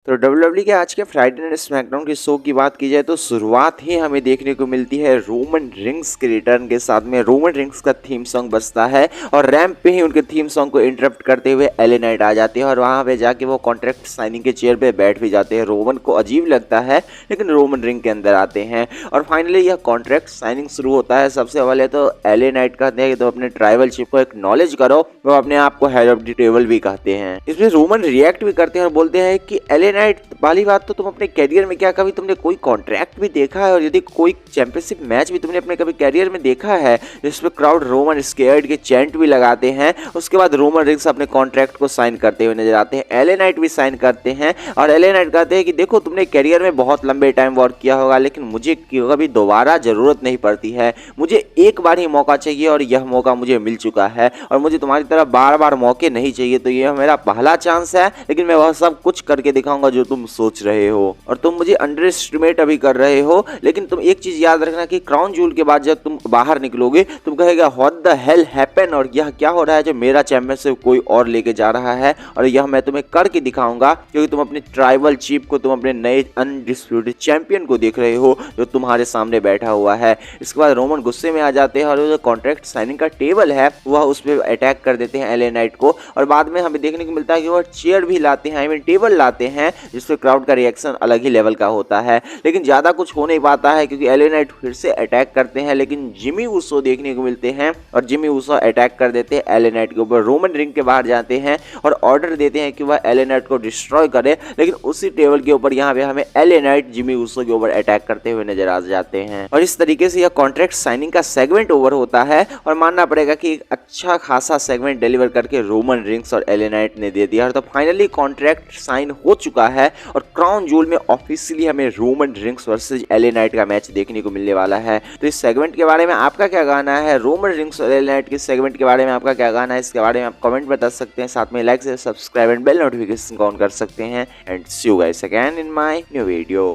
तो डब्ल्यूडब्ल्यूई के आज के फ्राइडे नाइट स्मैकडाउन के शो की बात की जाए तो शुरुआत ही हमें देखने को मिलती है रोमन रिंग्स के रिटर्न के साथ में। रोमन रिंग्स का थीम सॉन्ग बजता है और रैंप पे ही उनके थीम सॉन्ग को इंटरप्ट करते हुए एले नाइट आ जाते हैं और वहां पे जाके वो कॉन्ट्रैक्ट साइनिंग के चेयर पे बैठ भी जाते हैं। रोमन को अजीब लगता है लेकिन रोमन रिंग के अंदर आते हैं और फाइनली यह कॉन्ट्रैक्ट साइनिंग शुरू होता है। सबसे पहले तो एले नाइट कहते हैं कि तुम अपने ट्राइबल चिफ को एक्नॉलेज करो, वो अपने आप को हेड ऑफ द टेबल भी कहते हैं। इसमें रोमन रिएक्ट भी करते हैं और बोलते हैं कि एले नाइट, पहली बात तो तुम अपने कैरियर में क्या कभी तुमने कोई कॉन्ट्रैक्ट भी देखा है, और यदि कोई चैंपियनशिप मैच भी तुमने अपने कभी कैरियर में देखा है जिसमें क्राउड रोमन स्केयर्ड के चैंट भी लगाते हैं। उसके बाद रोमन रिंग्स अपने कॉन्ट्रैक्ट को साइन करते हुए नजर आते हैं, एले नाइट भी साइन करते हैं और एले नाइट कहते हैं कि देखो तुमने कैरियर में बहुत लंबे टाइम वर्क किया होगा लेकिन मुझे कभी दोबारा जरूरत नहीं पड़ती है, मुझे एक बार ही मौका चाहिए और यह मौका मुझे मिल चुका है और मुझे तुम्हारी तरह बार बार मौके नहीं चाहिए। तो यह मेरा पहला चांस है लेकिन मैं वह सब कुछ करके दिखाऊंगा जो तुम सोच रहे हो और तुम मुझे अंडर एस्टिमेट अभी कर रहे हो। लेकिन तुम एक चीज याद रखना कि क्राउन जूल के बाद जब तुम बाहर निकलोगे तुम कहेगा व्हाट द हेल हैपन, और यह क्या हो रहा है जो मेरा चैंपियनशिप कोई और लेके जा रहा है, और यह मैं तुम्हें करके दिखाऊंगा क्योंकि तुम अपने ट्राइबल चीफ को, तुम अपने नए अनडिस्प्यूटेड चैंपियन को देख रहे हो जो तुम्हारे सामने बैठा हुआ है। इसके बाद रोमन गुस्से में आ जाते हैं और जो कॉन्ट्रैक्ट साइनिंग का टेबल है वह उस पर अटैक कर देते हैं एले नाइट को, और बाद में हमें देखने को मिलता है कि वह चेयर भी लाते हैं, आई मीन टेबल लाते हैं, जिससे क्राउड का रिएक्शन अलग ही लेवल का होता है। लेकिन ज्यादा कुछ हो नहीं पाता है क्योंकि एले नाइट फिर से अटैक करते हैं, लेकिन जिमी ऊसो देखने को मिलते हैं और जिमी ऊसो अटैक कर देते हैं एले नाइट के ऊपर। रोमन रिंग के बाहर जाते हैं और ऑर्डर देते हैं कि वह एले नाइट को डिस्ट्रॉय करे, लेकिन उसी टेबल के ऊपर यहाँ पे हमें एले नाइट जिमी ऊसो के ऊपर अटैक करते हुए नजर आ जाते हैं और इस तरीके से यह कॉन्ट्रैक्ट साइनिंग का सेगमेंट ओवर होता है। और मानना पड़ेगा कि एक अच्छा खासा सेगमेंट डिलीवर करके रोमन रिंग्स और एले नाइट ने दे दिया। तो फाइनली कॉन्ट्रैक्ट साइन हो चुका है और क्राउन जूल में ऑफिशियली हमें Roman rings versus LA Knight का मैच देखने को मिलने वाला है। तो इस सेगमेंट के बारे में आपका क्या कहना है, रोमन रिंग्स और एले नाइट के सेगमेंट के बारे में आपका क्या कहना है, इसके बारे में आप कमेंट बता सकते हैं। साथ में लाइक से subscribe and bell notification on कर सकते हैं। And see you guys again in my new video.